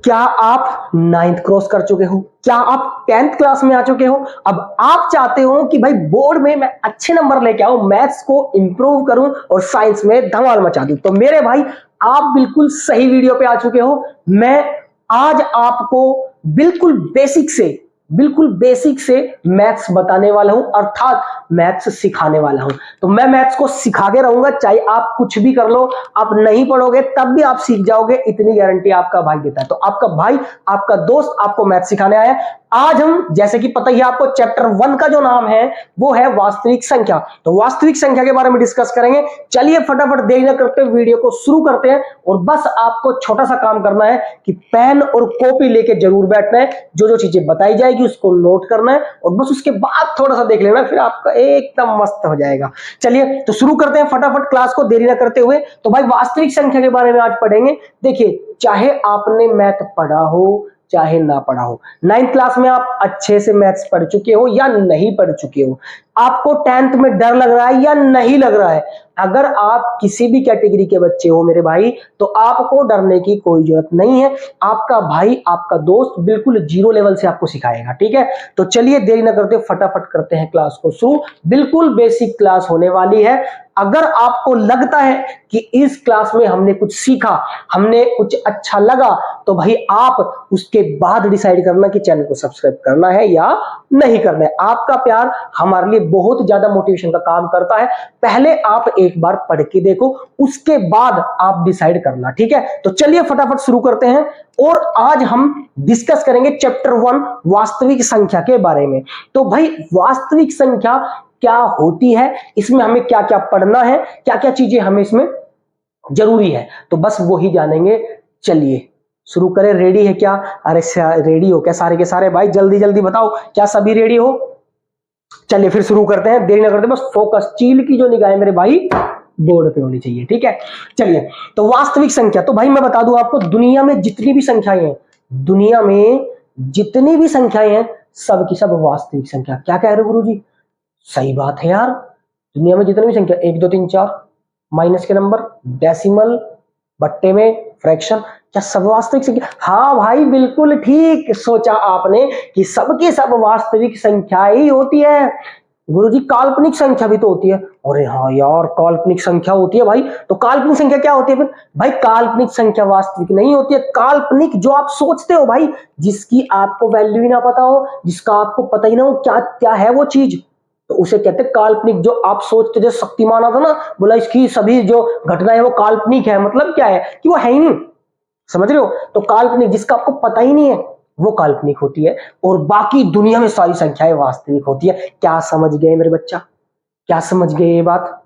क्या आप 9th cross कर चुके हो? क्या आप 10th क्लास में आ चुके हो? अब आप चाहते हो कि भाई बोर्ड में मैं अच्छे नंबर लेके आऊं, मैथ्स को इंप्रूव करूं और साइंस में धमाल मचा दूं, तो मेरे भाई आप बिल्कुल सही वीडियो पे आ चुके हो। मैं आज आपको बिल्कुल बेसिक से मैथ्स बताने वाला हूं, अर्थात मैथ्स सिखाने वाला हूं। तो मैं मैथ्स को सिखा के रहूंगा, चाहे आप कुछ भी कर लो, आप नहीं पढ़ोगे तब भी आप सीख जाओगे, इतनी गारंटी आपका भाई देता है। तो आपका भाई, आपका दोस्त आपको मैथ्स सिखाने आया है। आज हम, जैसे कि पता ही है आपको, चैप्टर 1 का जो नाम है वो है वास्तविक संख्या। तो वास्तविक संख्या के बारे में डिस्कस करेंगे। चलिए फटाफट देरी न करते वीडियो को शुरू करते हैं। और बस आपको छोटा सा काम करना है कि पेन और कॉपी लेके जरूर बैठना है, जो जो चीजें बताई जाएगी उसको नोट करना है और बस उसके बाद थोड़ा सा देख लेना, फिर आपका एकदम मस्त हो जाएगा। चलिए तो शुरू करते हैं फटाफट क्लास को देरी न करते हुए। तो भाई वास्तविक संख्या के बारे में आज पढ़ेंगे। देखिए, चाहे आपने मैथ पढ़ा हो चाहे ना पढ़ा हो, 9th क्लास में आप अच्छे से मैथ्स पढ़ चुके हो या नहीं पढ़ चुके हो, आपको 10th में डर लग रहा है या नहीं लग रहा है, अगर आप किसी भी कैटेगरी के बच्चे हो मेरे भाई, तो आपको डरने की कोई जरूरत नहीं है। आपका भाई, आपका दोस्त बिल्कुल जीरो लेवल से आपको सिखाएगा, ठीक है। तो चलिए देरी न करते फटाफट करते हैं क्लास को शुरू। बिल्कुल बेसिक क्लास होने वाली है। अगर आपको लगता है कि इस क्लास में हमने कुछ सीखा, हमने कुछ अच्छा लगा, तो भाई आप उसके बाद डिसाइड करना कि चैनल को सब्सक्राइब करना है या नहीं करना है। आपका प्यार हमारे लिए बहुत ज्यादा मोटिवेशन का काम करता है। पहले आप एक बार पढ़ के देखो, उसके बाद आप डिसाइड करना, ठीक है। तो चलिए फटाफट शुरू करते हैं। और आज हम डिस्कस करेंगे चैप्टर 1 वास्तविक संख्या के बारे में। तो भाई वास्तविक संख्या क्या होती है, इसमें हमें क्या क्या पढ़ना है, क्या क्या चीजें हमें इसमें जरूरी है, तो बस वो ही जानेंगे। चलिए शुरू करें। रेडी है क्या? अरे रेडी हो क्या सारे के सारे भाई? जल्दी जल्दी बताओ, क्या सभी रेडी हो? चलिए फिर शुरू करते हैं, देरी ना करते, बस फोकस, चील की जो निगाहें मेरे भाई बोर्ड पे होनी चाहिए, ठीक है। चलिए तो वास्तविक संख्या, तो भाई मैं बता दूं आपको, दुनिया में जितनी भी संख्याएं हैं, दुनिया में जितनी भी संख्याएं हैं, सब की सब वास्तविक संख्या। क्या कह रहे हो गुरुजी? सही बात है यार। दुनिया में जितनी भी संख्या, 1 2 3 4, माइनस के नंबर, डेसिमल, बट्टे में, फ्रैक्शन, क्या सब वास्तविक संख्या? हाँ भाई बिल्कुल ठीक सोचा आपने कि सबकी सब वास्तविक संख्या ही होती है। गुरुजी काल्पनिक संख्या भी तो होती है। अरे हाँ यार, काल्पनिक संख्या होती है भाई। तो काल्पनिक संख्या क्या होती है फिर? भाई काल्पनिक संख्या वास्तविक नहीं होती है। काल्पनिक जो आप सोचते हो भाई, जिसकी आपको वैल्यू ही ना पता हो, जिसका आपको पता ही ना हो क्या क्या है वो चीज, तो उसे कहते हैं काल्पनिक। जो आप सोचते, जो शक्तिमान आता ना, बोला इसकी सभी जो घटनाएं वो काल्पनिक है, मतलब क्या है कि वो है ही नहीं, समझ रहे हो। तो काल्पनिक जिसका आपको पता ही नहीं है वो काल्पनिक होती है, और बाकी दुनिया में सारी संख्याएं वास्तविक होती है। क्या समझ गए मेरे बच्चा? क्या समझ गए ये बात?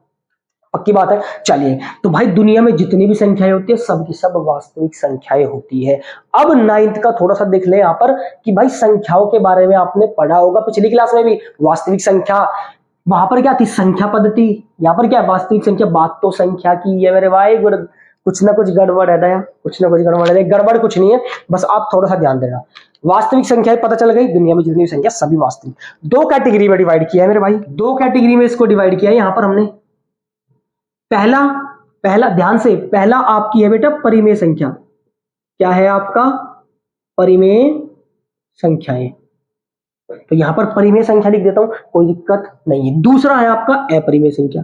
पक्की बात है। चलिए तो भाई दुनिया में जितनी भी संख्याएं होती है, सब की सब वास्तविक संख्याएं होती है। अब 9th का थोड़ा सा देख ले यहाँ पर कि भाई संख्याओं के बारे में आपने पढ़ा होगा पिछली क्लास में भी। वास्तविक संख्या, वहां पर क्या थी? संख्या पद्धति। यहाँ पर क्या? वास्तविक संख्या। बात तो संख्या की है मेरे भाई, कुछ ना कुछ गड़बड़ है दया, कुछ ना कुछ गड़बड़ है। गड़बड़ कुछ नहीं है, बस आप थोड़ा सा ध्यान देना। वास्तविक संख्या पता चल गई, दुनिया में जितनी संख्या सभी वास्तविक। दो कैटेगरी में डिवाइड किया है मेरे भाई, दो कैटेगरी में इसको डिवाइड किया है यहाँ पर हमने। पहला ध्यान से, पहला आपकी है बेटा परिमेय संख्या। क्या है आपका? परिमेय संख्याएं। तो यहां पर परिमेय संख्या लिख देता हूं, कोई दिक्कत नहीं है। दूसरा है आपका अपरिमेय संख्या।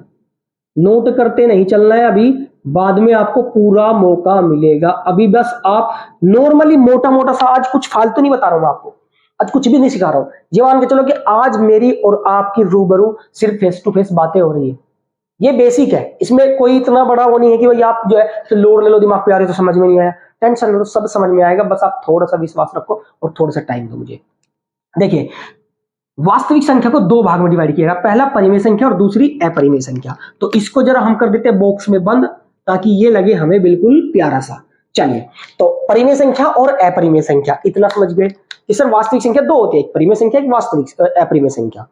नोट करते नहीं चलना है अभी, बाद में आपको पूरा मौका मिलेगा। अभी बस आप नॉर्मली मोटा मोटा सा, आज कुछ फालतू नहीं बता रहा हूं आपको, आज कुछ भी नहीं सिखा रहा हूं। ये मान के चलो कि आज मेरी और आपकी रूबरू सिर्फ फेस टू फेस बातें हो रही है। ये बेसिक है, इसमें कोई इतना बड़ा वो नहीं है कि भाई आप जो है लोड ले लो दिमाग पे, आ रही तो समझ में नहीं आया, टेंशन लो, सब समझ में आएगा। बस आप थोड़ा सा विश्वास रखो और थोड़ा सा टाइम दो मुझे। देखिए वास्तविक संख्या को दो भाग में डिवाइड किया गया, पहला परिमेय संख्या और दूसरी अपरिमेय संख्या। तो इसको जरा हम कर देते हैं बॉक्स में बंद, ताकि ये लगे हमें बिल्कुल प्यारा सा। चलिए तो परिमेय संख्या और अपरिमेय संख्या, इतना समझ गए कि सर वास्तविक संख्या दो होती है, एक परिमेय संख्या, एक वास्तविक अपरिमेय संख्या।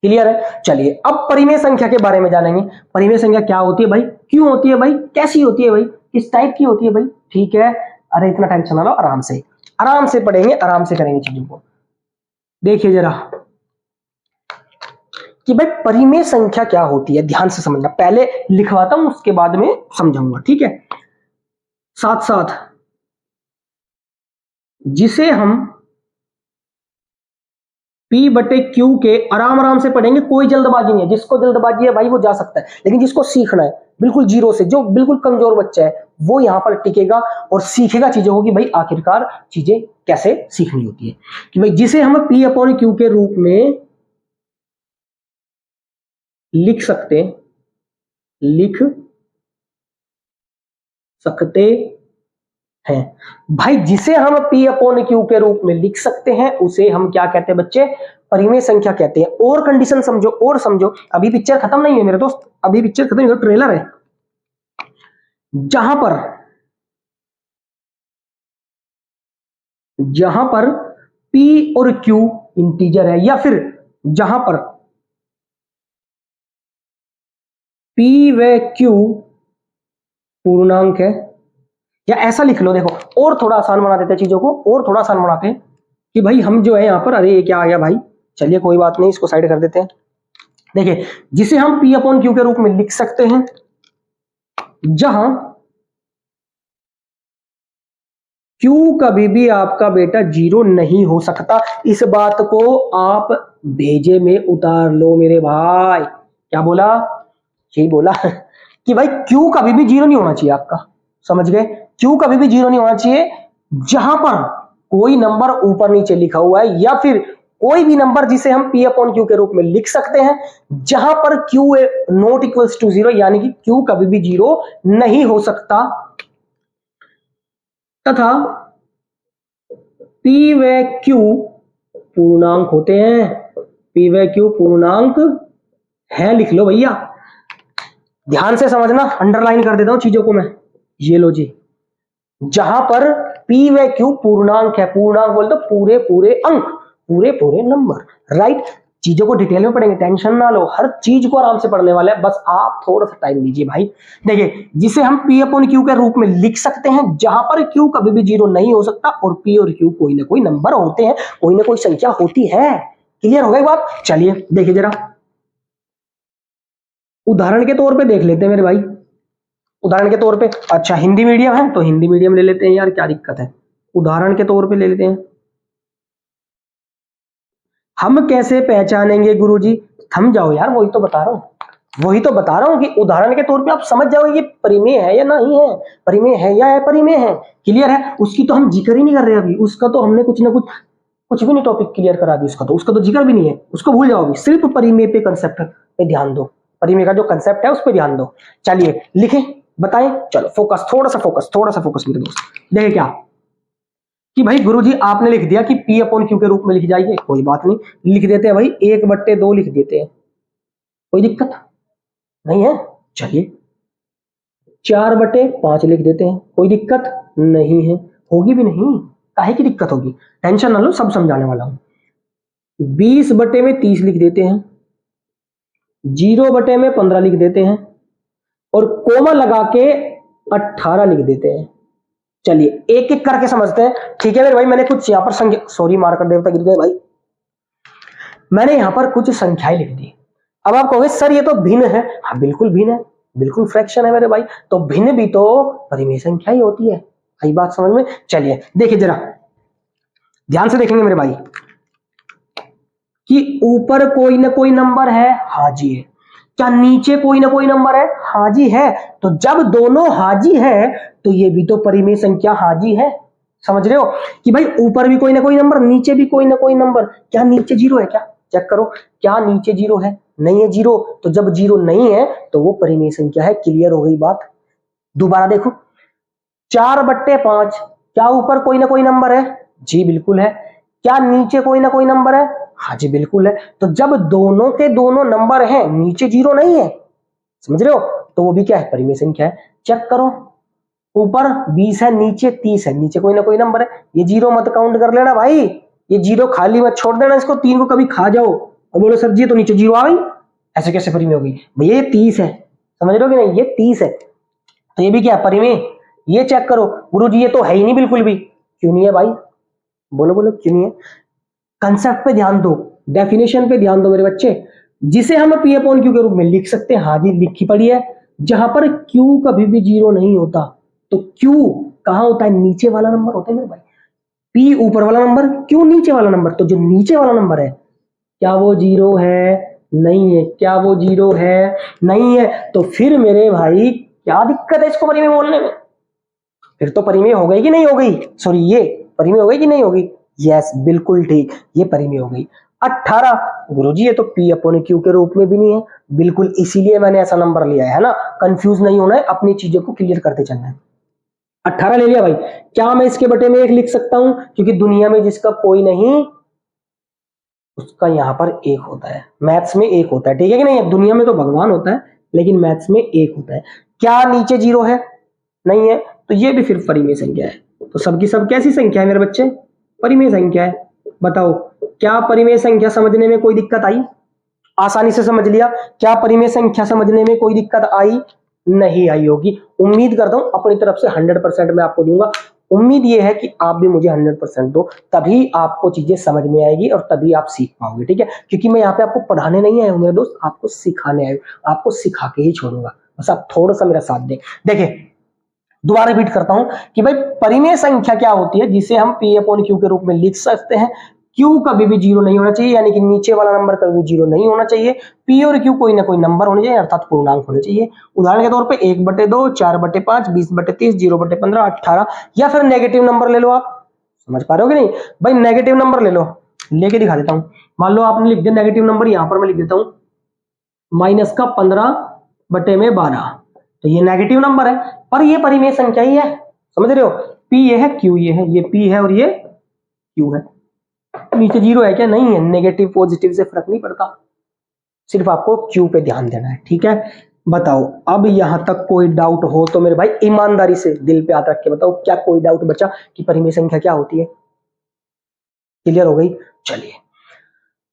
क्लियर है? चलिए अब परिमेय संख्या के बारे में जानेंगे। परिमेय संख्या क्या होती है भाई, क्यों होती है भाई, कैसी होती है भाई, किस टाइप की होती है भाई? ठीक है, अरे इतना टेंशन ना लो, आराम से पढ़ेंगे, आराम से करेंगे चीजों को। देखिए जरा कि भाई परिमेय संख्या क्या होती है, ध्यान से समझना। पहले लिखवाता हूं, उसके बाद में समझाऊंगा, ठीक है। साथ साथ जिसे हम P बटे Q के आराम आराम से पढ़ेंगे, कोई जल्दबाजी नहीं है। जिसको जल्दबाजी है भाई वो जा सकता है, लेकिन जिसको सीखना है बिल्कुल जीरो से, जो बिल्कुल कमजोर बच्चा है वो यहां पर टिकेगा और सीखेगा चीजों को कि भाई आखिरकार चीजें कैसे सीखनी होती है। कि भाई जिसे हम P अपॉन Q के रूप में लिख सकते हैं भाई, जिसे हम P अपॉन Q के रूप में लिख सकते हैं उसे हम क्या कहते हैं बच्चे? परिमेय संख्या कहते हैं। और कंडीशन समझो, और समझो, अभी पिक्चर खत्म नहीं है मेरे दोस्त, अभी पिक्चर खत्म नहीं है, ट्रेलर है। जहां पर P और Q इंटीजर है, या फिर जहां पर P व Q पूर्णांक है, या ऐसा लिख लो, देखो और थोड़ा आसान बना देते हैं चीजों को, और थोड़ा आसान बनाते हैं कि भाई हम जो है यहां पर, अरे ये क्या आ गया भाई, चलिए कोई बात नहीं, इसको साइड कर देते हैं। देखिए, जिसे हम P अपॉन Q के रूप में लिख सकते हैं जहां Q कभी भी आपका बेटा जीरो नहीं हो सकता। इस बात को आप भेजे में उतार लो मेरे भाई। क्या बोला? यही बोला कि भाई Q कभी भी जीरो नहीं होना चाहिए आपका, समझ गए? Q कभी भी जीरो नहीं होना चाहिए जहां पर कोई नंबर ऊपर नीचे लिखा हुआ है, या फिर कोई भी नंबर जिसे हम P अपॉन Q के रूप में लिख सकते हैं जहां पर Q not equals to zero, यानी कि Q कभी भी जीरो नहीं हो सकता, तथा P व Q पूर्णांक होते हैं। P व Q पूर्णांक है, लिख लो भैया, ध्यान से समझना, अंडरलाइन कर देता हूं चीजों को मैं। ये लो जी, जहां पर P व Q पूर्णांक है, पूर्णांक बोल तो पूरे पूरे अंक, पूरे पूरे नंबर, राइट? चीजों को डिटेल में पढ़ेंगे, टेंशन ना लो, हर चीज को आराम से पढ़ने वाले हैं, बस आप थोड़ा सा टाइम लीजिए भाई। देखिए, जिसे हम P अपॉन Q के रूप में लिख सकते हैं जहां पर Q कभी भी जीरो नहीं हो सकता, और P और Q कोई ना कोई नंबर होते हैं, कोई ना कोई संख्या होती है। क्लियर हो गई बात? चलिए देखिए जरा, उदाहरण के तौर पे देख लेते हैं मेरे भाई, उदाहरण के तौर पे, अच्छा हिंदी मीडियम है तो हिंदी मीडियम ले लेते हैं यार, क्या दिक्कत है, उदाहरण के तौर पे ले लेते हैं। हम कैसे पहचानेंगे गुरुजी? थम जाओ यार, वही तो बता रहा हूं, वही तो बता रहा हूं कि उदाहरण के तौर पे आप समझ जाओ ये परिमेय है या नहीं है, परिमेय है या अपरिमेय है। क्लियर है? उसकी तो हम जिक्र ही नहीं कर रहे अभी, उसका तो हमने कुछ ना कुछ भी नहीं टॉपिक क्लियर करा दी, उसका तो जिक्र भी नहीं है, उसको भूल जाओ अभी, सिर्फ परिमेय पे कंसेप्ट पे ध्यान दो, परिमेय का जो कंसेप्ट है उस पर ध्यान दो। चलिए लिखें, बताएं, चलो फोकस, थोड़ा सा फोकस मेरे दोस्त। देखे क्या कि भाई गुरुजी आपने लिख दिया कि P अपॉन Q के रूप में लिख जाइए, कोई बात नहीं, लिख देते हैं भाई, 1/2 लिख देते हैं, कोई दिक्कत नहीं है। चलिए 4/5 लिख देते हैं, कोई दिक्कत नहीं है, होगी भी नहीं, काहे की दिक्कत होगी, टेंशन ना लो, सब समझाने वाला हूं। 20/30 लिख देते हैं, 0/15 लिख देते हैं, और कोमा लगा के 18 लिख देते हैं। चलिए एक एक करके समझते हैं, ठीक है मेरे भाई? मैंने कुछ यहां पर संख्या, सॉरी मारकर देवता गिर गए भाई, मैंने यहां पर कुछ संख्याएं लिख दी। अब आप कहोगे सर ये तो भिन्न है, हाँ बिल्कुल भिन्न है, बिल्कुल फ्रैक्शन है मेरे भाई, तो भिन्न भी तो परिमेय संख्या ही होती है, आई बात समझ में? चलिए देखिए जरा, ध्यान से देखेंगे मेरे भाई, कि ऊपर कोई ना कोई नंबर है, हाजी है, क्या नीचे कोई ना कोई नंबर है, हाजी है, तो जब दोनों हाजी है तो ये भी तो परिमेय संख्या हाजी है। समझ रहे हो कि भाई ऊपर भी कोई ना कोई नंबर, नीचे भी कोई ना कोई नंबर, क्या नीचे जीरो है? क्या चेक करो, क्या नीचे जीरो है? नहीं है जीरो, तो जब जीरो नहीं है तो वो परिमेय संख्या है। क्लियर हो गई बात? दोबारा देखो, 4/5, क्या ऊपर कोई ना कोई नंबर है? जी बिल्कुल है। क्या नीचे कोई ना कोई नंबर है? हाँ जी बिल्कुल है। तो जब दोनों के दोनों नंबर हैं, नीचे जीरो नहीं है, समझ रहे हो, तो वो भी क्या है? परिमेय संख्या है। चेक करो, ऊपर 20 है, नीचे 30 है, नीचे कोई ना कोई नंबर है, ये जीरो मत काउंट कर लेना भाई, ये जीरो खाली मत छोड़ देना, इसको 3 को कभी खा जाओ और बोलो सर जी तो नीचे जीरो आ गई, ऐसे कैसे परिमेय होगी भैया? ये 30 है, समझ रहे हो कि नहीं? ये 30 है, तो ये भी क्या? परिमेय। ये चेक करो गुरु जी, ये तो है ही नहीं बिल्कुल भी, क्यों नहीं है भाई? बोलो बोलो क्यों नहीं है? कंसेप्ट पे ध्यान दो, डेफिनेशन पे ध्यान दो मेरे बच्चे। जिसे हम P अपॉन Q के रूप में लिख सकते हैं, हाँ जी लिखी पड़ी है, जहां पर Q कभी भी जीरो नहीं होता, तो Q कहां होता है? नीचे वाला नंबर होता है मेरे भाई। पी ऊपर वाला नंबर, क्यों नीचे वाला नंबर? तो जो नीचे वाला नंबर है क्या वो जीरो है? नहीं है। क्या वो जीरो है? नहीं है। तो फिर मेरे भाई क्या दिक्कत है इसको परिमेय बोलने में? फिर तो परिमेय हो गई कि नहीं हो गई? सॉरी, ये परिमेय हो गई कि नहीं होगी? यस, बिल्कुल ठीक, ये परिमेय हो गई। 18 गुरुजी ये तो पी अपॉन क्यू के रूप में भी नहीं है। बिल्कुल, इसीलिए मैंने ऐसा नंबर लिया है ना। कंफ्यूज नहीं होना है, अपनी चीजों को क्लियर करते चलना है। 18 ले लिया भाई। क्या मैं इसके बटे में 1 लिख सकता हूं? क्योंकि दुनिया में जिसका कोई नहीं उसका यहां पर 1 होता है। मैथ्स में 1 होता है, ठीक है कि नहीं? दुनिया में तो भगवान होता है, लेकिन मैथ्स में 1 होता है। क्या नीचे 0 है? नहीं है। तो ये भी फिर परिमेय संख्या है। तो सबकी सब कैसी संख्या है मेरे बच्चे? परिमेय संख्या है। बताओ, क्या परिमेय संख्या समझने में कोई दिक्कत आई? आसानी से समझ लिया। क्या परिमेय संख्या समझने में कोई दिक्कत आई? नहीं आई होगी। उम्मीद करता हूं अपनी तरफ से 100% मैं आपको दूंगा। उम्मीद ये है कि आप भी मुझे 100% दो, तभी आपको चीजें समझ में आएगी और तभी आप सीख पाओगे, ठीक है? क्योंकि मैं यहाँ पे आपको पढ़ाने नहीं आया हूं मेरे दोस्त, आपको सिखाने आया हूं। आपको सिखा के ही छोड़ूंगा, बस आप थोड़ा सा मेरा साथ दें। देखिए, दोबारा रिपीट करता हूं कि भाई परिमेय संख्या क्या होती है, जिसे हम पी अपॉन क्यू के रूप में लिख सकते हैं। क्यू कभी भी 0 नहीं होना चाहिए, यानी कि नीचे वाला नंबर कभी भी 0 नहीं होना चाहिए। पी और क्यू कोई ना कोई नंबर होने चाहिए, अर्थात पूर्णांक होने चाहिए। उदाहरण के तौर पे 1/2, 4/5, 20/30, 0/15, 18, या फिर नेगेटिव नंबर ले लो। आप समझ पा रहे हो कि नहीं भाई? नेगेटिव नंबर ले लो, लेके दिखा देता हूं। मान लो आपने लिख दिया नेगेटिव नंबर, यहां पर मैं लिख देता हूं -15/12। तो ये नेगेटिव नंबर है, पर ये परिमेय संख्या ही है। समझ रहे हो? पी ये है, क्यू ये है, ये पी है और ये क्यू है। नीचे 0 है क्या? नहीं है। नेगेटिव पॉजिटिव से फर्क नहीं पड़ता, सिर्फ आपको क्यू पे ध्यान देना है, ठीक है? बताओ, अब यहां तक कोई डाउट हो तो मेरे भाई ईमानदारी से दिल पे हाथ रख के बताओ, क्या कोई डाउट बचा कि परिमेय संख्या क्या होती है? क्लियर हो गई? चलिए,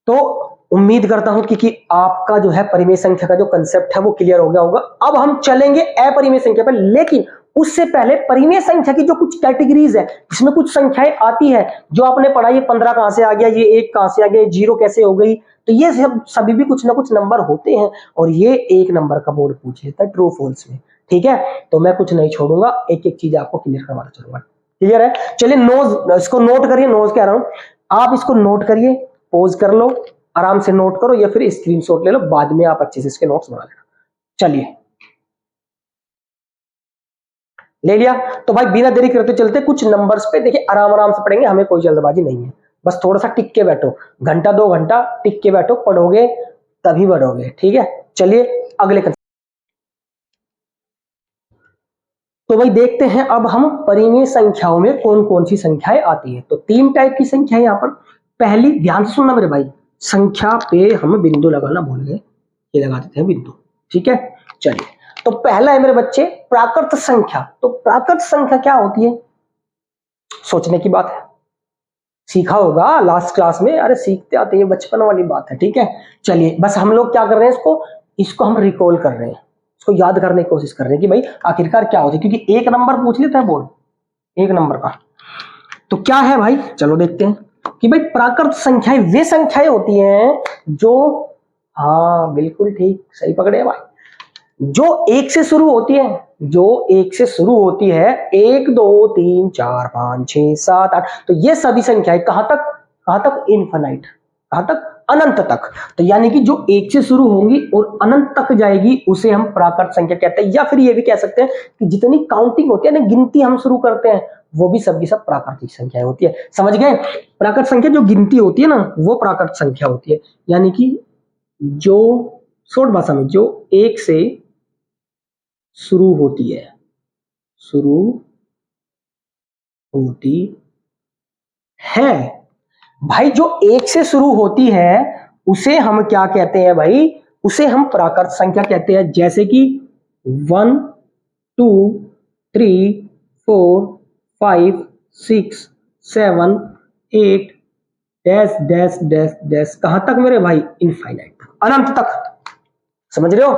तो उम्मीद करता हूं कि आपका जो है परिमेय संख्या का जो कंसेप्ट है वो क्लियर हो गया होगा। अब हम चलेंगे अपरिमेय संख्या पर, लेकिन उससे पहले परिमेय संख्या की जो कुछ कैटेगरीज है, इसमें कुछ संख्याएं आती है जो आपने पढ़ा। ये 15 कहां से आ गया, ये 1 कहां से आ गया, 0 कैसे हो गई? तो ये सब सभी भी कुछ ना कुछ नंबर होते हैं, और ये 1 नंबर का बोर्ड पूछ लेता है ट्रू फॉल्स में, ठीक है? तो मैं कुछ नहीं छोड़ूंगा, एक एक चीज आपको क्लियर करवाना चलूंगा। क्लियर है? चलिए, नोज इसको नोट करिए। नोज कह रहा हूं, आप इसको नोट करिए, पॉज कर लो, आराम से नोट करो, या फिर स्क्रीनशॉट ले लो, बाद में आप अच्छे से इसके नोट्स बना लेना। चलिए, ले लिया? तो भाई बिना देरी करते चलते कुछ नंबर्स पे। देखिए, आराम आराम से पढ़ेंगे, हमें कोई जल्दबाजी नहीं है। बस थोड़ा सा टिक के बैठो, घंटा 2 घंटा टिक के बैठो, पढ़ोगे तभी बढ़ोगे, ठीक है? चलिए अगले तो भाई देखते हैं अब हम परिमेय संख्याओं में कौन कौन सी संख्याएं आती है। तो 3 टाइप की संख्याएं यहां पर। पहली, ध्यान से सुनना मेरे भाई, संख्या पे हम बिंदु लगाना भूल गए, ये लगा देते हैं बिंदु, ठीक है? चलिए, तो पहला है मेरे बच्चे प्राकृत संख्या। तो प्राकृत संख्या क्या होती है? सोचने की बात है, सीखा होगा लास्ट क्लास में, अरे सीखते आते हैं, बचपन वाली बात है, ठीक है? चलिए, बस हम लोग क्या कर रहे हैं, इसको हम रिकॉल कर रहे हैं, इसको याद करने की कोशिश कर रहे हैं कि भाई आखिरकार क्या होती है, क्योंकि 1 नंबर पूछ लेता है बोर्ड, 1 नंबर का। तो क्या है भाई, चलो देखते हैं कि भाई प्राकृत संख्याएं वे संख्याएं होती हैं जो, हाँ बिल्कुल ठीक, सही पकड़े भाई, जो 1 से शुरू होती है। जो 1 से शुरू होती है, 1 2 3 4 5 6 7 8, तो ये सभी संख्याएं कहां तक? कहां तक? इनफाइनाइट, कहां तक? अनंत तक। तो यानी कि जो 1 से शुरू होंगी और अनंत तक जाएगी उसे हम प्राकृत संख्या कहते हैं। या फिर ये भी कह सकते हैं कि जितनी काउंटिंग होती है ना, गिनती हम शुरू करते हैं, वो भी सब की सब प्राकृतिक संख्याएं होती है। समझ गए? प्राकृत संख्या जो गिनती होती है ना, वो प्राकृत संख्या होती है। यानी कि जो शॉर्ट भाषा में जो 1 से शुरू होती है, शुरू होती है भाई, जो 1 से शुरू होती है उसे हम क्या कहते हैं भाई? उसे हम प्राकृत संख्या कहते हैं। जैसे कि 1 2 3 4 5 6 7 8 डैश डैश डैश डैश, कहां तक मेरे भाई? इनफाइनाइट, अनंत तक। समझ रहे हो?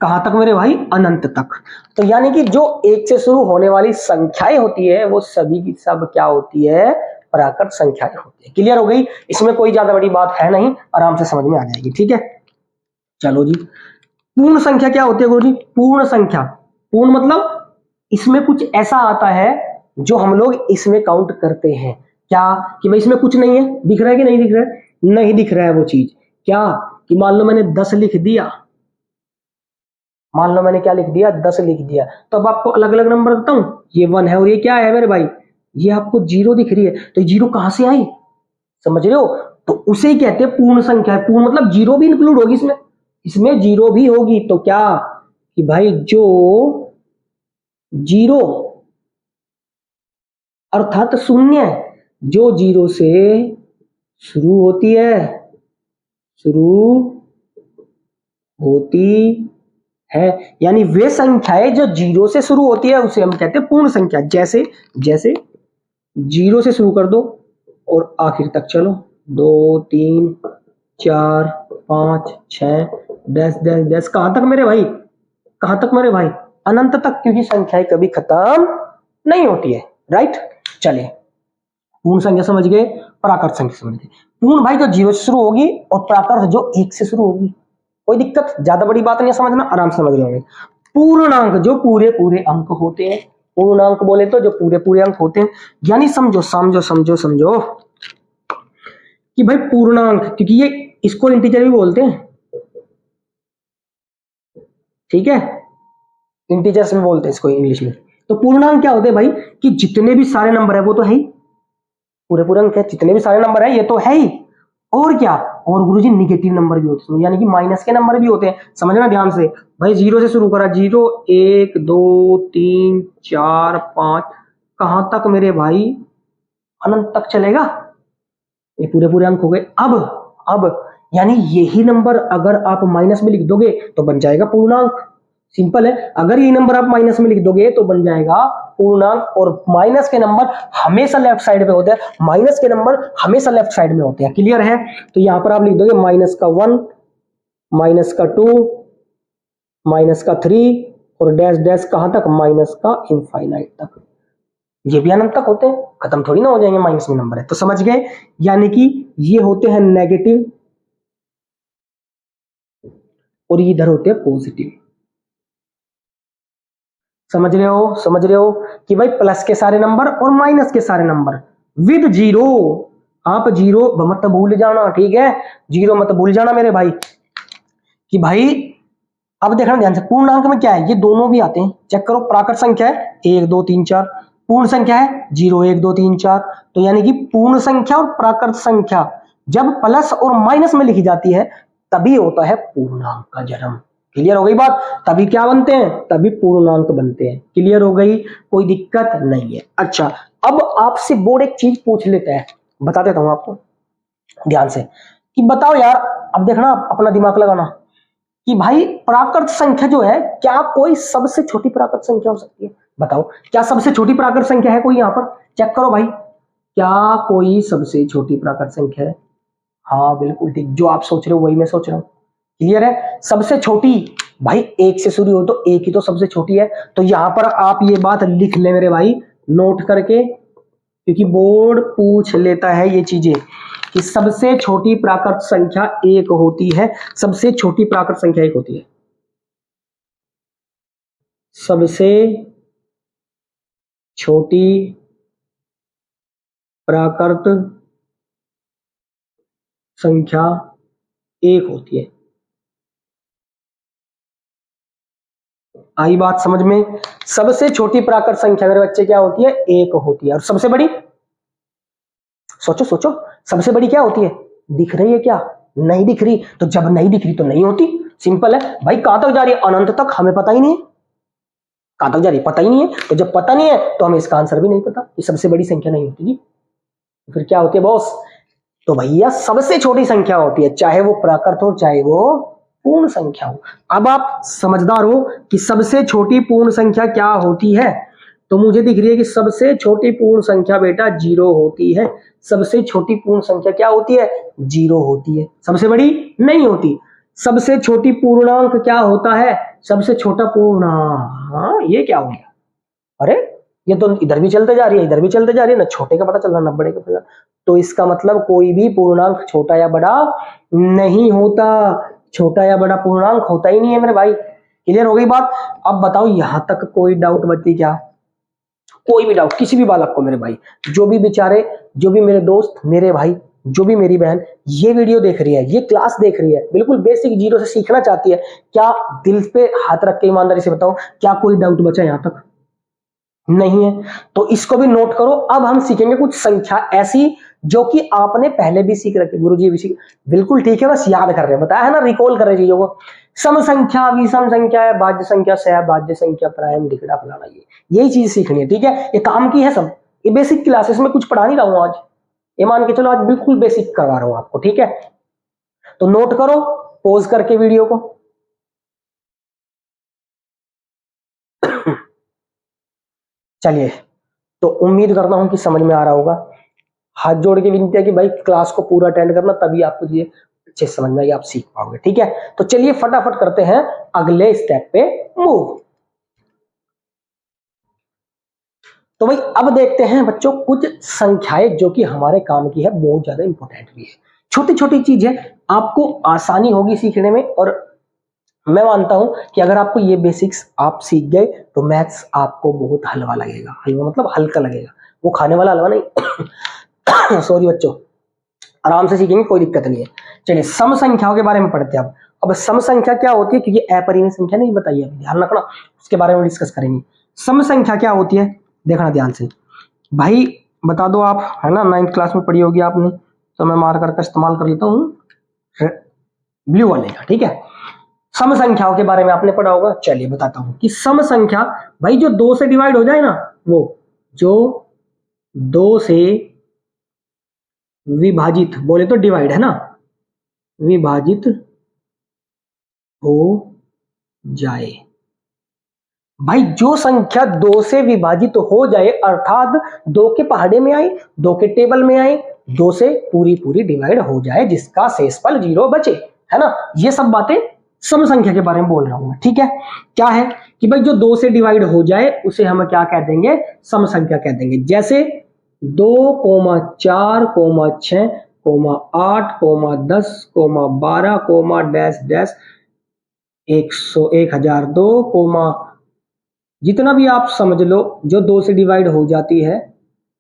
कहां तक मेरे भाई? अनंत तक। तो यानी कि जो 1 से शुरू होने वाली संख्याएं होती है वो सभी की सब क्या होती है? प्राकृत संख्याएं होती है। क्लियर हो गई? इसमें कोई ज्यादा बड़ी बात है नहीं, आराम से समझ में आ जाएगी, ठीक है? चलो जी, पूर्ण संख्या क्या होती है गुरु जी? पूर्ण संख्या, पूर्ण मतलब इसमें कुछ ऐसा आता है जो हम लोग इसमें काउंट करते हैं। क्या कि भाई इसमें कुछ नहीं है, दिख रहा है कि नहीं दिख रहा है, नहीं दिख रहा है वो चीज। क्या कि मान लो मैंने 10 लिख दिया, मान लो मैंने क्या लिख दिया, 10 लिख दिया, तो अब आपको अलग अलग नंबर बताऊं, ये 1 है और ये क्या है मेरे भाई, ये आपको 0 दिख रही है, तो ये 0 कहां से आई, समझ रहे हो, तो उसे ही कहते हैं पूर्ण संख्या है। पूर्ण मतलब 0 भी इंक्लूड होगी इसमें, इसमें 0 भी होगी, तो क्या कि भाई जो 0 अर्थात शून्य, जो 0 से शुरू होती है, शुरू होती है, यानी वे संख्याएं जो 0 से शुरू होती है उसे हम कहते हैं पूर्ण संख्या। जैसे जैसे 0 से शुरू कर दो और आखिर तक चलो, 2 3 4 5 6 10 10 10, कहां तक मेरे भाई, कहां तक मेरे भाई, अनंत तक, क्योंकि संख्याएं कभी खत्म नहीं होती है। राइट, चलिए पूर्ण संख्या समझ गए, प्राकृत संख्या समझ गए। पूर्ण भाई जो 0 से शुरू होगी और प्राकृत जो 1 से शुरू होगी, कोई दिक्कत, ज्यादा बड़ी बात नहीं है, समझना, आराम से समझ रहे होंगे। पूर्णांक जो पूरे पूरे अंक होते हैं, पूर्णांक बोले तो जो पूरे पूरे अंक होते हैं, यानी समझो समझो समझो समझो कि भाई पूर्णांक, क्योंकि ये इसको इंटीजर भी बोलते हैं, ठीक है, इंटीजर्स में बोलते हैं इसको इंग्लिश में। तो पूर्णांक क्या होते हैं भाई, कि जितने भी सारे नंबर है वो तो है ही, पूरे पूरे अंक है, जितने भी सारे नंबर है ये तो है ही, और क्या, और गुरुजी निगेटिव नंबर भी होते हैं, यानी कि माइनस के नंबर भी होते हैं। समझना ध्यान से भाई, 0 से शुरू करा, 0 1 2 3 4 5, कहां तक मेरे भाई, अनंत तक चलेगा, ये पूरे पूरे अंक हो गए। अब यानी यही नंबर अगर आप माइनस में लिख दोगे तो बन जाएगा पूर्णांक, सिंपल है। अगर ये नंबर आप माइनस में लिख दोगे तो बन जाएगा पूर्णांक, और माइनस के नंबर हमेशा लेफ्ट साइड में होते हैं, माइनस के नंबर हमेशा लेफ्ट साइड में होते हैं, क्लियर है। तो यहां पर आप लिख दोगे माइनस का 1, माइनस का 2, माइनस का 3 और डैश डैश कहां तक, माइनस का इनफाइनाइट तक, ये भी अनंत तक होते हैं, खत्म थोड़ी ना हो जाएंगे, माइनस में नंबर है तो, समझ गए। यानी कि ये होते हैं नेगेटिव और इधर होते हैं पॉजिटिव, समझ रहे हो, समझ रहे हो कि भाई प्लस के सारे नंबर और माइनस के सारे नंबर विद 0, आप 0 मत भूल जाना, ठीक है, 0 मत भूल जाना मेरे भाई, कि भाई अब देखना ध्यान से, पूर्णांक में क्या है, ये दोनों भी आते हैं, चेक करो, प्राकृत संख्या है 1 2 3 4, पूर्ण संख्या है 0 1 2 3 4, तो यानी कि पूर्ण संख्या और प्राकृत संख्या जब प्लस और माइनस में लिखी जाती है तभी होता है पूर्णांक का जन्म, क्लियर हो गई बात, तभी क्या बनते हैं, तभी पूर्णांक बनते हैं, क्लियर हो गई, कोई दिक्कत नहीं है। अच्छा, अब आपसे बोर्ड एक चीज पूछ लेता है, बता देता हूं आपको ध्यान से, कि बताओ यार, अब देखना अपना दिमाग लगाना, कि भाई प्राकृत संख्या जो है, क्या कोई सबसे छोटी प्राकृत संख्या हो सकती है, बताओ क्या सबसे छोटी प्राकृत संख्या है कोई, यहां पर चेक करो भाई, क्या कोई सबसे छोटी प्राकृत संख्या है, हाँ बिल्कुल ठीक, जो आप सोच रहे हो वही मैं सोच रहा हूं, क्लियर है, सबसे छोटी भाई 1 से शुरू हो तो 1 ही तो सबसे छोटी है, तो यहां पर आप ये बात लिख ले मेरे भाई नोट करके, क्योंकि बोर्ड पूछ लेता है ये चीजें, कि सबसे छोटी प्राकृत संख्या 1 होती है, सबसे छोटी प्राकृत संख्या 1 होती है, सबसे छोटी प्राकृत संख्या 1 होती है, आई बात समझ में, सबसे छोटी प्राकृत संख्या मेरे बच्चे क्या होती है, 1 होती है, और सबसे बड़ी, सोचो सोचो, सबसे बड़ी क्या होती है, दिख रही है क्या, नहीं दिख रही, तो जब नहीं दिख रही तो नहीं होती, सिंपल है भाई, कहां तक जा रही है, अनंत तक, हमें पता ही नहीं है कहां तक जा रही है, पता ही नहीं है, तो जब पता नहीं है तो हमें इसका आंसर भी नहीं पता, ये सबसे बड़ी संख्या नहीं होती जी, तो फिर क्या होती है बॉस, तो भैया सबसे छोटी संख्या होती है, चाहे वो प्राकृत हो चाहे वो पूर्ण संख्या हो। अब आप समझदार हो कि सबसे छोटी पूर्ण संख्या क्या होती है, तो मुझे दिख रही है कि सबसे छोटी पूर्ण संख्या बेटा 0 होती है, सबसे छोटी पूर्ण संख्या क्या होती है, 0 होती है, सबसे बड़ी नहीं होती। सबसे छोटी पूर्णांक क्या होता है, सबसे छोटा पूर्णांक, हाँ ये क्या हो गया, अरे ये तो इधर भी चलते जा रही है इधर भी चलते जा रही है, ना छोटे का पता चल रहा ना बड़े का पता, तो इसका मतलब कोई भी पूर्णांक छोटा या बड़ा नहीं होता, छोटा या बड़ा पूर्णांक होता ही नहीं है मेरे भाई, क्लियर हो गई बात। अब बताओ यहां तक कोई डाउट बची क्या, कोई भी डाउट किसी भी बालक को मेरे भाई, जो भी बेचारे जो भी मेरे दोस्त, मेरे भाई, जो भी मेरी बहन ये वीडियो देख रही है, ये क्लास देख रही है, बिल्कुल बेसिक जीरो से सीखना चाहती है, क्या दिल पे हाथ रख के ईमानदारी से बताओ, क्या कोई डाउट बचा यहां तक? नहीं है। तो इसको भी नोट करो। अब हम सीखेंगे कुछ संख्या ऐसी जो कि आपने पहले भी सीख रखी, गुरुजी भी सीख, बिल्कुल ठीक है, बस याद कर रहे हैं, बताया है ना, रिकॉल कर रहे चीजों को। सम संख्या, विषम संख्या है, भाज्य संख्या, सहभाज्य संख्या, प्राइम, डिकड़ा, फलाना, यही चीज सीखनी है, ठीक है। ये काम की है सब, ये बेसिक क्लासेस में कुछ पढ़ा नहीं रहा हूं आज, ये मान के चलो आज बिल्कुल बेसिक करवा रहा हूं आपको, ठीक है। तो नोट करो पॉज करके वीडियो को। चलिए, तो उम्मीद करता हूं कि समझ में आ रहा होगा। हाथ जोड़ के विनती है कि भाई क्लास को पूरा अटेंड करना, तभी आपको ये अच्छे समझ में आएगी, आप सीख पाओगे, ठीक है। तो चलिए फटाफट करते हैं अगले स्टेप पे मूव। तो भाई अब देखते हैं बच्चों कुछ संख्याएं जो कि हमारे काम की है, बहुत ज्यादा इंपॉर्टेंट भी है, छोटी छोटी चीज है, आपको आसानी होगी सीखने में। और मैं मानता हूं कि अगर आपको ये बेसिक्स आप सीख गए तो मैथ्स आपको बहुत हलवा लगेगा, हलवा मतलब हल्का लगेगा, वो खाने वाला हलवा नहीं। सॉरी बच्चों, आराम से सीखेंगे, कोई दिक्कत नहीं है। चलिए सम संख्याओं के बारे में पढ़ते हैं अब सम संख्या क्या होती है, क्योंकि अपरिमेय संख्या नहीं बताई है, ध्यान रखना, उसके बारे में डिस्कस करेंगे। सम संख्या क्या होती है, देखना ध्यान से भाई, बता दो आप, है ना, 9th क्लास में पढ़ी होगी आपने, तो मैं मार्कर का इस्तेमाल कर लेता हूँ ब्लू वाले का, ठीक है। सम संख्याओं के बारे में आपने पढ़ा होगा, चलिए बताता हूं कि सम संख्या भाई जो 2 से डिवाइड हो जाए ना, वो जो 2 से विभाजित, बोले तो डिवाइड है ना, विभाजित हो जाए। भाई जो संख्या 2 से विभाजित हो जाए, अर्थात 2 के पहाड़े में आए, 2 के टेबल में आए, 2 से पूरी पूरी डिवाइड हो जाए, जिसका शेषफल 0 बचे, है ना, ये सब बातें सम संख्या के बारे में बोल रहा हूं मैं, ठीक है। क्या है कि भाई जो 2 से डिवाइड हो जाए उसे हम क्या कह देंगे, सम संख्या कह देंगे। जैसे 2, 4, 6, 8, 10, 12, डैश डैश 100, 1002, जितना भी आप समझ लो, जो 2 से डिवाइड हो जाती है,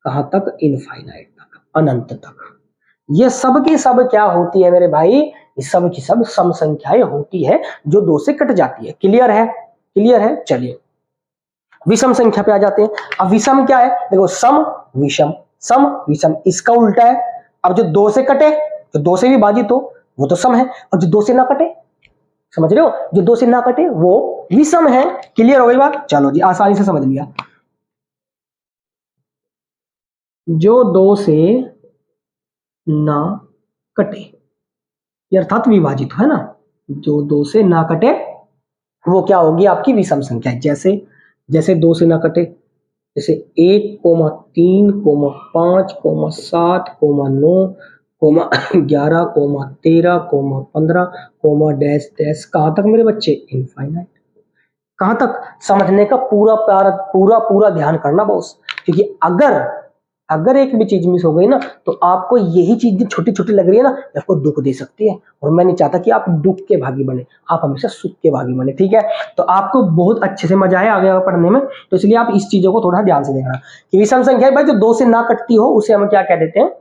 कहां तक, इनफाइनाइट तक, अनंत तक। ये सब की सब क्या होती है मेरे भाई, ये सब की सब सम संख्याएं होती है जो 2 से कट जाती है। क्लियर है, क्लियर है। चलिए विषम संख्या पे आ जाते हैं। अब विषम क्या है, देखो सम विषम, सम विषम, इसका उल्टा है। अब जो 2 से कटे, जो 2 से विभाजित हो, वो तो सम है, और जो 2 से ना कटे, समझ रहे हो, जो 2 से ना कटे वो विषम है। क्लियर हो गई बात, चलो जी आसानी से समझ लिया। जो 2 से ना कटे, अर्थात विभाजित है ना, जो 2 से ना कटे वो क्या होगी, आपकी विषम संख्या। जैसे जैसे 2 से ना कटे, जैसे 1, 3, 5, 7, 9, 11, 13, 15, डैश डैश, कहां तक मेरे बच्चे, इनफाइनाइट। कहां तक, समझने का पूरा पूरा पूरा ध्यान करना बॉस, क्योंकि अगर एक भी चीज मिस हो गई ना, तो आपको यही चीज छोटी छोटी लग रही है ना, आपको दुख दे सकती है। और मैं नहीं चाहता कि आप दुख के भागी बने, आप हमेशा सुख के भागी बने, ठीक है। तो आपको बहुत अच्छे से मजा है आगे पढ़ने में, तो इसलिए आप इस चीजों को थोड़ा ध्यान से देखना कि विषम संख्या भाई जो 2 से ना कटती हो उसे हम क्या कह देते हैं,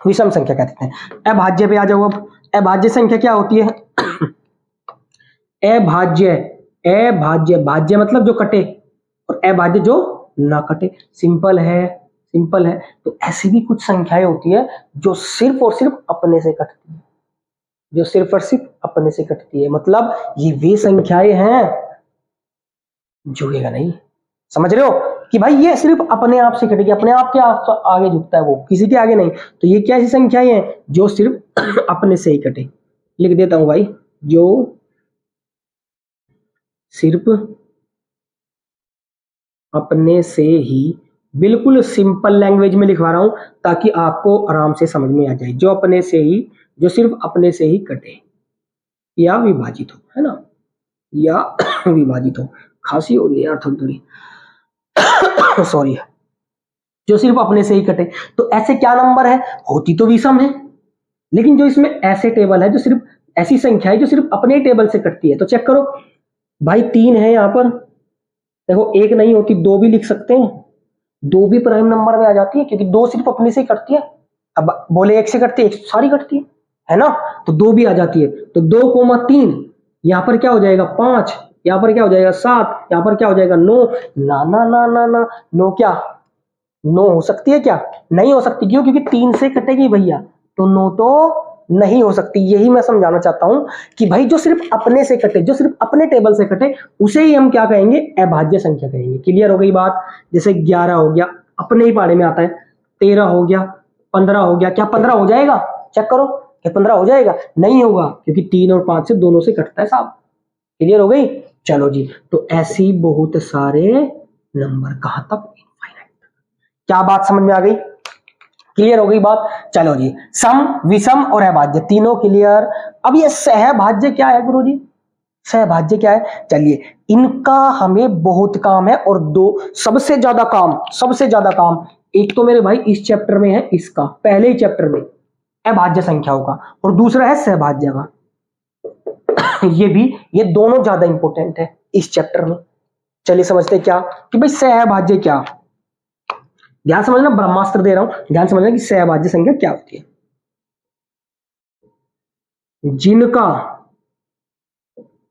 विषम संख्या कह देते हैं। अभाज्य पे आ जाओ। अब अभाज्य संख्या क्या होती है, अभाज्य, अभाज्य, भाज्य मतलब जो कटे, और अभाज्य जो ना कटे। सिंपल है, सिंपल है। तो ऐसी भी कुछ संख्याएं होती है जो सिर्फ और सिर्फ अपने से कटती है, जो सिर्फ और सिर्फ अपने से कटती है, मतलब ये वे संख्याएं हैं, जुड़ेगा नहीं, समझ रहे हो कि भाई ये सिर्फ अपने आप से कटेगी, अपने आप के आगे झुकता है वो, किसी के आगे नहीं। तो ये क्या ऐसी संख्याएं हैं जो सिर्फ अपने से ही कटे। लिख देता हूं भाई, जो सिर्फ अपने से ही, बिल्कुल सिंपल लैंग्वेज में लिखवा रहा हूं ताकि आपको आराम से समझ में आ जाए। जो अपने से ही, जो सिर्फ अपने से ही कटे या विभाजित हो, है ना, या विभाजित हो, खांसी हो रही है यार थोड़ी थोड़ी, सॉरी, जो सिर्फ अपने से ही कटे। तो ऐसे क्या नंबर है, होती तो विषम है, लेकिन जो इसमें ऐसे टेबल है जो सिर्फ, ऐसी संख्या है जो सिर्फ अपने टेबल से कटती है। तो चेक करो भाई, 3 है यहां पर, देखो 1 नहीं होती, 2 भी लिख सकते हैं, दो भी प्राइम नंबर में आ जाती है, क्योंकि दो सिर्फ अपने से ही कटती है। अब बोले एक से कटती है, एक सारी कटती है ना, तो दो भी आ जाती है। तो 2,3 यहाँ पर क्या हो जाएगा 5, यहाँ पर क्या हो जाएगा 7, यहाँ पर क्या हो जाएगा 9। ना ना ना ना ना, 9 क्या 9 हो सकती है क्या? नहीं हो सकती। क्यों? क्योंकि 3 से कटेगी भैया, तो 9 तो नहीं हो सकती। यही मैं समझाना चाहता हूं कि भाई जो सिर्फ अपने से कटे, जो सिर्फ अपने टेबल से कटे, उसे ही हम क्या कहेंगे? अभाज्य संख्या कहेंगे। क्लियर हो गई बात? जैसे 11 हो गया, अपने ही पाड़े में आता है। 13 हो गया, 15 हो गया। क्या 15 हो जाएगा? चेक करो, क्या 15 हो जाएगा? नहीं होगा, क्योंकि 3 और 5 से दोनों से कटता है साहब। क्लियर हो गई? चलो जी, तो ऐसी बहुत सारे नंबर, कहां तक? क्या बात समझ में आ गई? क्लियर हो गई बात? चलो जी, सम, विषम और अभाज्य तीनों क्लियर। अब ये सहभाज्य क्या है गुरुजी? सहभाज्य क्या है? चलिए, इनका हमें बहुत काम है, और दो सबसे ज्यादा काम एक तो मेरे भाई इस चैप्टर में है, इसका पहले ही चैप्टर में अभाज्य संख्याओं का, और दूसरा है सहभाज्य का। ये दोनों ज्यादा इंपॉर्टेंट है इस चैप्टर में। चलिए समझते क्या कि भाई सहभाज्य क्या। ध्यान समझना, ब्रह्मास्त्र दे रहा हूं, ध्यान समझना कि सहभाज्य संख्या क्या होती है। जिनका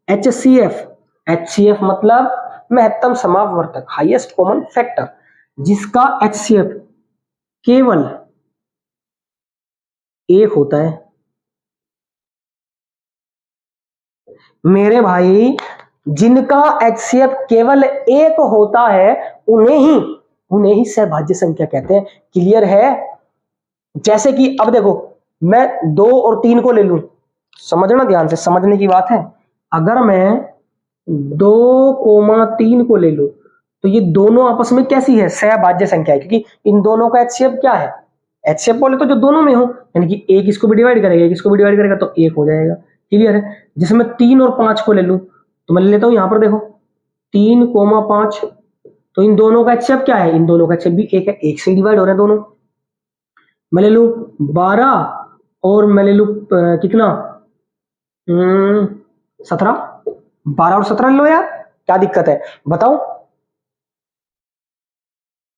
HCF मतलब महत्तम समापवर्तक, हाईएस्ट कॉमन फैक्टर, जिसका HCF केवल 1 होता है। मेरे भाई, जिनका HCF केवल 1 होता है, उन्हें ही सहभाज्य संख्या कहते हैं। क्लियर है? जैसे कि अब देखो, मैं 2 और 3 को ले लूं, समझना ध्यान से, समझने की बात है। अगर मैं 2,3 को ले लूं, तो ये दोनों आपस में कैसी है? सहभाज्य संख्या है, क्योंकि इन दोनों का HCF क्या है? HCF बोले तो जो दोनों में हो, यानी कि एक इसको भी डिवाइड करेगा, एक इसको भी डिवाइड करेगा, तो 1 हो जाएगा। क्लियर है? जैसे मैं 3 और 5 को ले लूं, तो मैं ले लेता हूं, यहां पर देखो 3,5, तो इन दोनों का HCF क्या है? इन दोनों का HCF भी 1 है, 1 से डिवाइड हो रहे हैं दोनों। मैं ले लूं 12, और मैं ले लूं कितना 17, 12 और 17 लो यार, क्या दिक्कत है बताओ?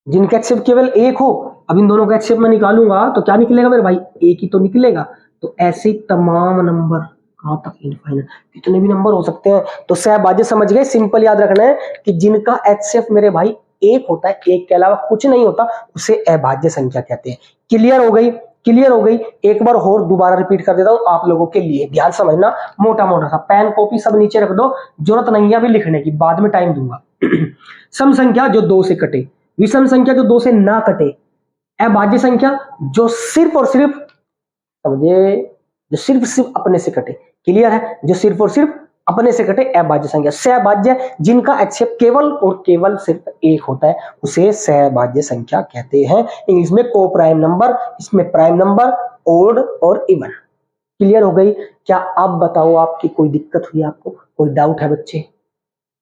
जिनका HCF केवल 1 हो, अब इन दोनों का HCF मैं निकालूंगा तो क्या निकलेगा मेरे भाई? 1 ही तो निकलेगा। तो ऐसे तमाम नंबर, कहां तक? इनफाइनाइट, कितने भी नंबर हो सकते हैं। तो सहभाज्य समझ गए? सिंपल याद रखना है कि जिनका HCF मेरे भाई 1 होता है, 1 के अलावा कुछ नहीं होता, उसे अभाज्य संख्या कहते हैं। क्लियर हो गई? क्लियर हो गई? एक बार और दोबारा रिपीट कर देता हूं आप लोगों के लिए, ध्यान समझना, मोटा मोटा सा। पेन कॉपी सब नीचे रख दो, जरूरत नहीं है अभी लिखने की, बाद में टाइम दूंगा। सम संख्या जो 2 से कटे, विषम संख्या जो 2 से ना कटे, अभाज्य संख्या जो सिर्फ और सिर्फ, समझे, जो सिर्फ अपने से कटे। क्लियर है? जो सिर्फ और सिर्फ अपने से कटे, अभाज्य संख्या। सहभाज्य जिनका HCF केवल और केवल सिर्फ 1 होता है, उसे सहभाज्य संख्या कहते हैं। इंग्लिश में को प्राइम नंबर, इसमें प्राइम नंबर, ओड और इवन। क्लियर हो गई? क्या अब बताओ, आपकी कोई दिक्कत हुई? आपको कोई डाउट है बच्चे?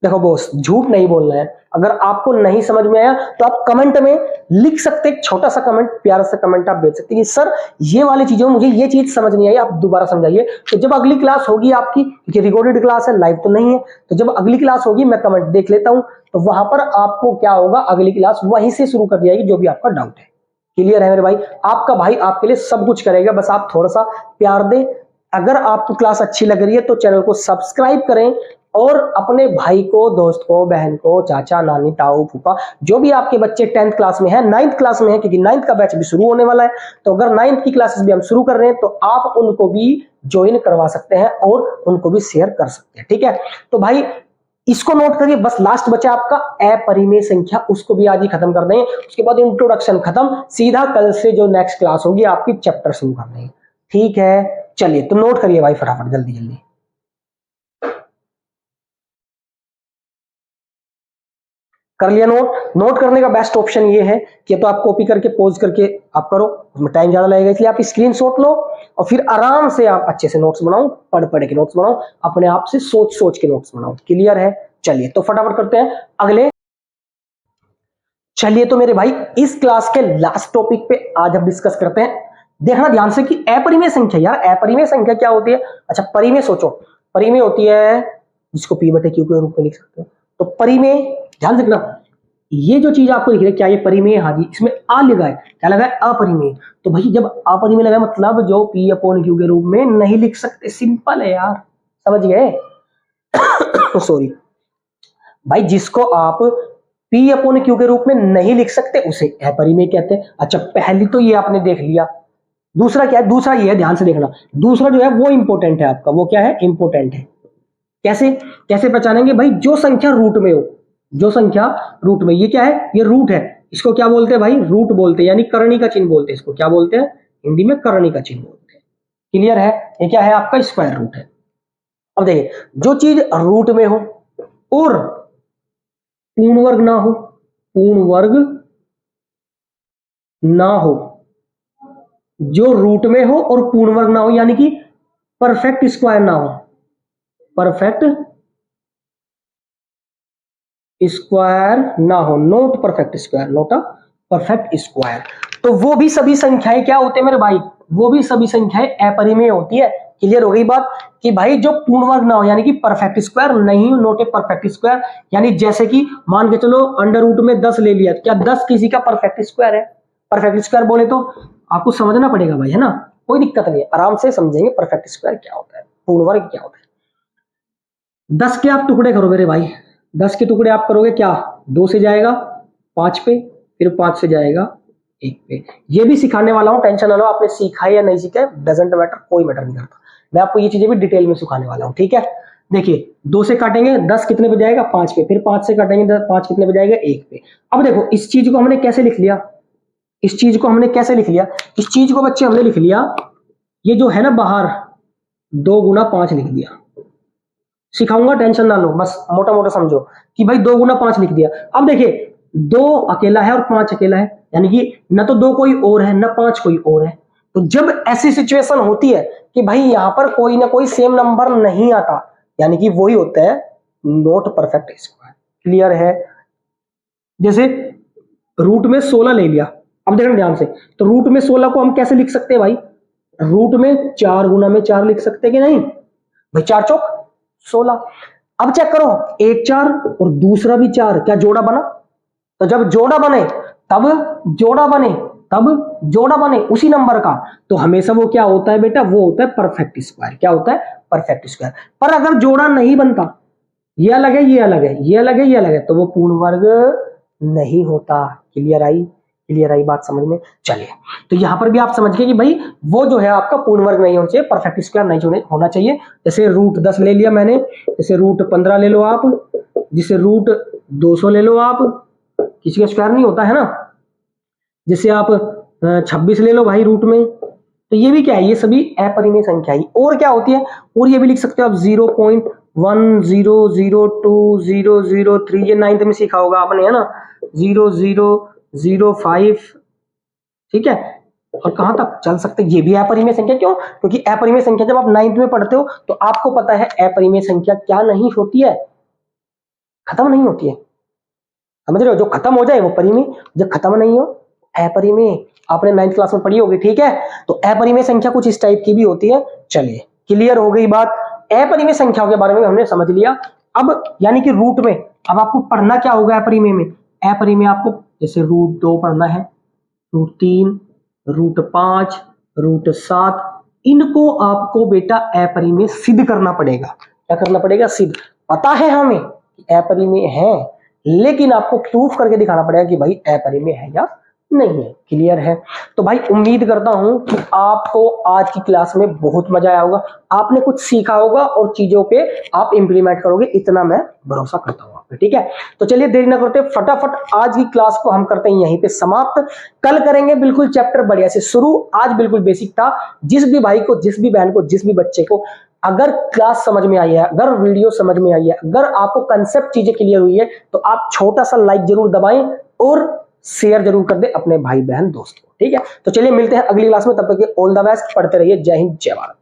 देखो बॉस, झूठ नहीं बोलना है। अगर आपको नहीं समझ में आया तो आप कमेंट में लिख सकते, एक छोटा सा कमेंट, प्यारा सा कमेंट आप भेज सकते हैं कि सर ये वाली चीजों मुझे ये चीज समझ नहीं आई, आप दोबारा समझाइए। तो जब अगली क्लास होगी आपकी, क्योंकि रिकॉर्डेड क्लास है, लाइव तो नहीं है, तो जब अगली क्लास होगी मैं कमेंट देख लेता हूं, तो वहां पर आपको क्या होगा, अगली क्लास वहीं से शुरू कर दी जाएगी जो भी आपका डाउट है। क्लियर है मेरे भाई? आपका भाई आपके लिए सब कुछ करेगा, बस आप थोड़ा सा प्यार दें। अगर आपको क्लास अच्छी लग रही है तो चैनल को सब्सक्राइब करें, और अपने भाई को, दोस्त को, बहन को, चाचा, नानी, ताऊ, फूफा, जो भी आपके बच्चे 10th क्लास में है, 9th क्लास में है, क्योंकि 9th का बैच भी शुरू होने वाला है, तो अगर 9th की क्लासेस भी हम शुरू कर रहे हैं, तो आप उनको भी ज्वाइन करवा सकते हैं और उनको भी शेयर कर सकते हैं। ठीक है? तो भाई इसको नोट करिए, बस लास्ट बचा आपका अपरिमेय संख्या, उसको भी आज ही खत्म कर देंगे। उसके बाद इंट्रोडक्शन खत्म, सीधा कल से जो नेक्स्ट क्लास होगी आपकी चैप्टर शुरू कर देंगे। ठीक है? चलिए, तो नोट करिए भाई फटाफट, जल्दी जल्दी। कर लिया नोट? नोट करने का बेस्ट ऑप्शन ये है कि तो आप कॉपी करके पॉज करके आप करो, उसमें टाइम ज्यादा लगेगा, इसलिए आप स्क्रीनशॉट लो और फिर आराम से आप अच्छे से नोट्स बनाओ, पढ़ पढ़ के नोट्स बनाओ, अपने आप से सोच सोच के नोट्स बनाओ। क्लियर है? चलिए, तो फटाफट करते हैं अगले। चलिए तो मेरे भाई, इस क्लास के लास्ट टॉपिक पे आज हम डिस्कस करते हैं। देखना ध्यान से कि अपरिमेय संख्या, यार अपरिमेय संख्या क्या होती है? अच्छा, परिमेय सोचो, परिमेय होती है जिसको P/Q के रूप में लिख सकते हैं। तो परिमेय ध्यान रखना, ये जो चीज आपको दिख रही है क्या ये परिमेय? हाँ जी, इसमें आ लगा है, क्या लगा है? अपरिमेय। तो भाई जब अपरिमेय लगा मतलब जो P अपॉन Q के रूप में नहीं लिख सकते, सिंपल है यार, समझ गए? सॉरी भाई, जिसको आप P अपॉन Q के रूप में नहीं लिख सकते उसे अपरिमेय कहते हैं। अच्छा, पहली तो ये आपने देख लिया। दूसरा क्या है? दूसरा ये है, ध्यान से देखना, दूसरा जो है वो इंपॉर्टेंट है आपका। वो क्या है? इंपॉर्टेंट है। कैसे कैसे पहचानेंगे भाई? जो संख्या रूट में हो, जो संख्या रूट में, ये क्या है? ये रूट है। इसको क्या बोलते हैं भाई? रूट बोलते हैं, यानी करणी का चिन्ह बोलते हैं इसको। क्या बोलते हैं? हिंदी में करणी का चिन्ह बोलते हैं। क्लियर है? ये क्या है आपका? स्क्वायर रूट है। अब देखिए, जो चीज रूट में हो और पूर्ण वर्ग ना हो, पूर्ण वर्ग ना हो, जो रूट में हो और पूर्ण वर्ग ना हो, यानी कि परफेक्ट स्क्वायर ना हो, परफेक्ट स्क्वायर ना हो, not perfect square, not a perfect square, तो वो भी सभी संख्याएं क्या होते हैं मेरे भाई? वो भी सभी संख्याएं अपरिमेय होती है। क्लियर हो गई बात? कि भाई जो पूर्ण वर्ग ना हो, यानी कि परफेक्ट स्क्वायर नहीं हो, नॉट ए परफेक्ट स्क्वायर, यानी जैसे कि मान के चलो अंडर रूट में 10 ले लिया, क्या 10 किसी का परफेक्ट स्क्वायर है? परफेक्ट स्क्वायर बोले तो आपको समझना पड़ेगा भाई, है ना? कोई दिक्कत नहीं है, आराम से समझेंगे परफेक्ट स्क्वायर क्या होता है, पूर्ण वर्ग क्या होता है। 10 के आप टुकड़े करो मेरे भाई, 10 के टुकड़े आप करोगे क्या? 2 से जाएगा 5 पे, फिर 5 से जाएगा 1 पे। ये भी सिखाने वाला हूं, टेंशन ना लो, आपने सीखा है या नहीं सीखा है डजेंट मैटर, कोई मैटर नहीं करता। मैं आपको ये चीजें भी डिटेल में सिखाने वाला हूं, ठीक है? देखिए, 2 से काटेंगे 10 कितने पे जाएगा? 5 पे, फिर 5 से काटेंगे 5 कितने पे जाएगा? 1 पे। अब देखो, इस चीज को हमने कैसे लिख लिया? इस चीज को हमने कैसे लिख लिया? इस चीज को बच्चे हमने लिख लिया, ये जो है ना बाहर 2 गुना 5 लिख दिया। सिखाऊंगा, टेंशन ना लो, बस मोटा मोटा समझो कि भाई 2 गुना 5 लिख दिया। अब देखिए, 2 अकेला है और 5 अकेला है, यानी कि न तो 2 कोई और है, न 5 कोई और है। तो जब ऐसी सिचुएशन होती है कि भाई यहां पर कोई ना कोई सेम नंबर नहीं आता, यानी कि वही होता है नॉट परफेक्ट स्क्वायर। क्लियर है? जैसे रूट में 16 ले लिया, अब देखना ध्यान से, तो रूट में 16 को हम कैसे लिख सकते हैं भाई? रूट में 4 गुना में 4 लिख सकते हैं कि नहीं भाई? 4 चौक 16। अब चेक करो, एक 4 और दूसरा भी 4, क्या जोड़ा बना? तो जब जोड़ा बने तब जोड़ा बने, तब जोड़ा बने उसी नंबर का, तो हमेशा वो क्या होता है बेटा? वो होता है परफेक्ट स्क्वायर। क्या होता है? Perfect square. पर अगर जोड़ा नहीं बनता, ये अलग है, ये अलग है, ये अलग है, ये अलग है, तो वो पूर्ण वर्ग नहीं होता। Clear I? क्लियर आई बात समझ में? चलिए, तो यहां पर भी आप समझ गए कि भाई वो जो है आपका पूर्ण वर्ग नहीं होना चाहिए, परफेक्ट स्क्वायर नहीं होना चाहिए। जैसे रूट 10 ले लिया मैंने, जैसे रूट 15 ले लो आप, जिसे रूट 200 ले लो आप, किसी का स्क्वायर नहीं होता है ना। जैसे आप 26 ले लो भाई रूट में, तो ये भी क्या है? ये सभी अपरिमेय संख्या ही। और क्या होती है? और ये भी लिख सकते हो आप 0.10020003, ये 9th में सीखा होगा आपने, है ना? 0005, ठीक है? और कहां तक चल सकते? ये भी अपरिमेय संख्या। क्यों? क्योंकि अपरिमेय संख्या जब आप 9th में पढ़ते हो तो आपको पता है अपरिमेय संख्या क्या नहीं होती है? खत्म नहीं होती है। समझ रहे हो? जो खत्म हो जाए वो परिमेय, जो खत्म नहीं हो अपरिमेय। आपने 9th क्लास में पढ़ी होगी, ठीक है? तो अपरिमेय संख्या कुछ इस टाइप की भी होती है। चलिए, क्लियर हो गई बात? अपरिमेय संख्याओं के बारे में हमने समझ लिया। अब यानी कि रूट में अब आपको पढ़ना क्या होगा अपरिमेय में? अपरिमेय आपको जैसे रूट 2 पढ़ना है, रूट 3, रूट 5, रूट 7, इनको आपको बेटा अपरिमेय सिद्ध करना पड़ेगा। क्या करना पड़ेगा? सिद्ध। पता है हमें कि अपरिमेय है, लेकिन आपको प्रूफ करके दिखाना पड़ेगा कि भाई अपरिमेय है या नहीं है। क्लियर है? तो भाई उम्मीद करता हूं कि आपको आज की क्लास में बहुत मजा आया होगा, आपने कुछ सीखा होगा और चीजों पे आप इंप्लीमेंट करोगे, इतना मैं भरोसा करता हूं आप पे। ठीक है? तो चलिए देरी ना करते, फटाफट आज की क्लास को हम करते हैं यहीं पे समाप्त। कल करेंगे बिल्कुल चैप्टर बढ़िया से शुरू। आज बिल्कुल बेसिक था। जिस भी भाई को, जिस भी बहन को, जिस भी बच्चे को अगर क्लास समझ में आई है, अगर वीडियो समझ में आई है, अगर आपको कंसेप्ट चीजें क्लियर हुई है, तो आप छोटा सा लाइक जरूर दबाएं और शेयर जरूर कर दे अपने भाई बहन दोस्त को। ठीक है? तो चलिए मिलते हैं अगली क्लास में, तब तक के ऑल द बेस्ट, पढ़ते रहिए। जय हिंद, जय भारत।